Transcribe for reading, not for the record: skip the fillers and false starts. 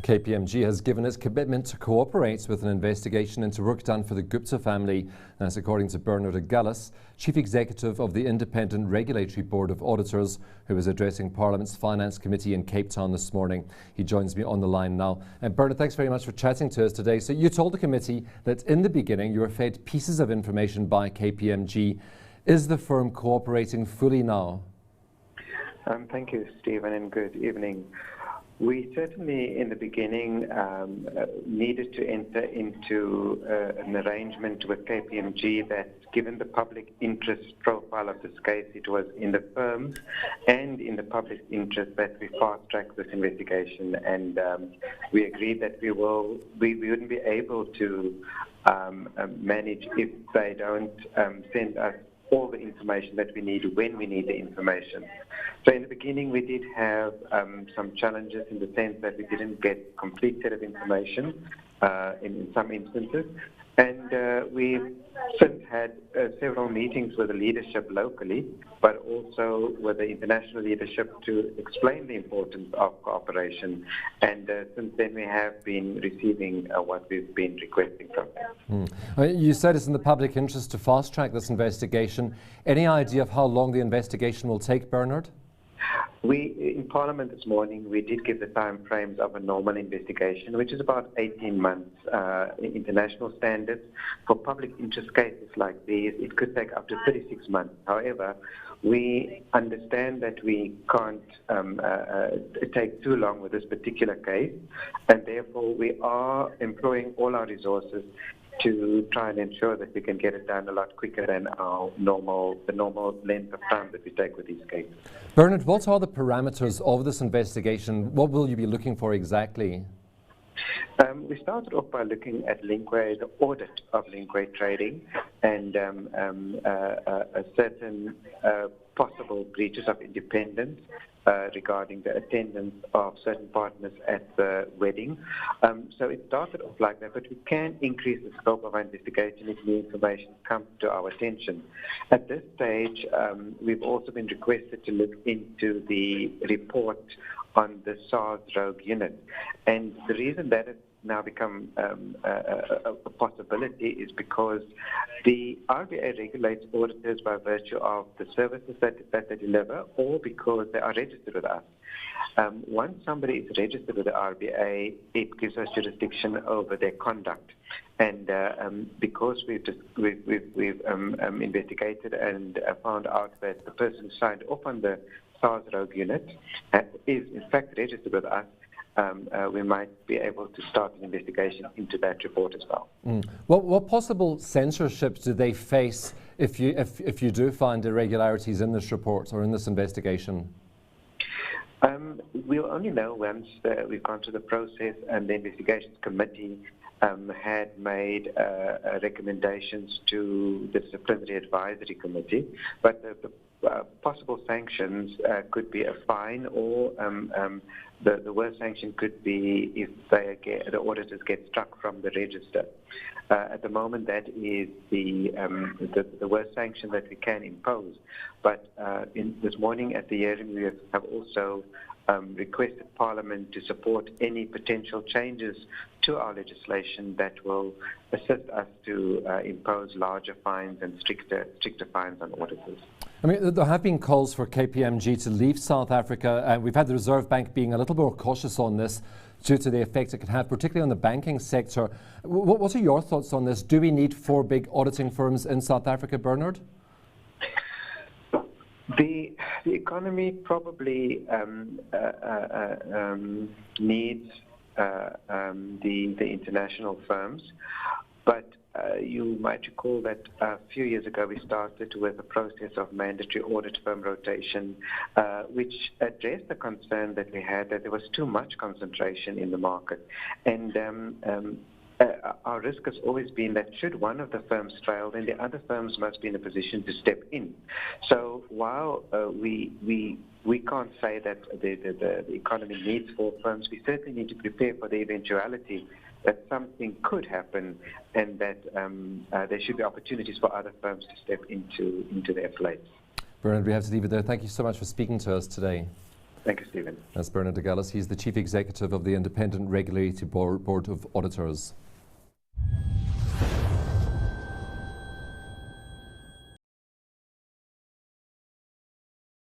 KPMG has given its commitment to cooperate with an investigation into work done for the Gupta family. That's according to Bernard Gallus, Chief Executive of the Independent Regulatory Board of Auditors, who was addressing Parliament's Finance Committee in Cape Town this morning. He joins me on the line now. And Bernard, thanks very much for chatting to us today. So you told the committee that in the beginning you were fed pieces of information by KPMG. Is the firm cooperating fully now? Thank you, Stephen, and good evening. We certainly, in the beginning, needed to enter into an arrangement with KPMG that, given the public interest profile of this case, it was in the firm's and in the public interest that we fast-track this investigation. And we agreed that we wouldn't be able to manage if they don't send us all the information that we need when we need the information. So in the beginning, we did have some challenges in the sense that we didn't get complete set of information in some instances. And we've since had several meetings with the leadership locally, but also with the international leadership to explain the importance of cooperation. And since then, we have been receiving what we've been requesting from them. You said it's in the public interest to fast-track this investigation. Any idea of how long the investigation will take, Bernard? In Parliament this morning, we did give the time frames of a normal investigation, which is about 18 months. In international standards, for public interest cases like these, it could take up to 36 months. However, we understand that we can't take too long with this particular case, and therefore we are employing all our resources to try and ensure that we can get it done a lot quicker than the normal length of time that we take with these cases. Bernard, what are the parameters of this investigation? What will you be looking for exactly? We started off by looking at Linkway, the audit of Linkway trading, and certain possible breaches of independence regarding the attendance of certain partners at the wedding. So it started off like that, but we can increase the scope of our investigation if new information comes to our attention. At this stage, we've also been requested to look into the report on the SARS rogue unit. And the reason that it's now become a possibility is because the IRBA regulates auditors by virtue of the services that they deliver, or because they are registered with us. Once somebody is registered with the IRBA, it gives us jurisdiction over their conduct. And because we've investigated and found out that the person who signed off on the SARS rogue unit is in fact registered with us, we might be able to start an investigation into that report as well. What possible censorship do they face if you do find irregularities in this report or in this investigation? We'll only know once we've gone through the process and the investigations committee had made recommendations to the disciplinary advisory committee. But the possible sanctions could be a fine, or the worst sanction could be if the auditors get struck from the register. At the moment, that is the worst sanction that we can impose. But this morning at the hearing, we have also requested Parliament to support any potential changes to our legislation that will assist us to impose larger fines and stricter fines on auditors. I mean, there have been calls for KPMG to leave South Africa. We've had the Reserve Bank being a little more cautious on this due to the effect it could have, particularly on the banking sector. What are your thoughts on this? Do we need 4 big auditing firms in South Africa, Bernard? The economy probably needs the international firms, but you might recall that a few years ago we started with a process of mandatory audit firm rotation, which addressed the concern that we had that there was too much concentration in the market. And our risk has always been that should one of the firms fail, then the other firms must be in a position to step in. So while we can't say that the economy needs 4 firms, we certainly need to prepare for the eventuality that something could happen, and that there should be opportunities for other firms to step into their place. Bernard, we have to leave it there. Thank you so much for speaking to us today. Thank you, Stephen. That's Bernard de Gallis. He's the Chief Executive of the Independent Regulatory Board of Auditors.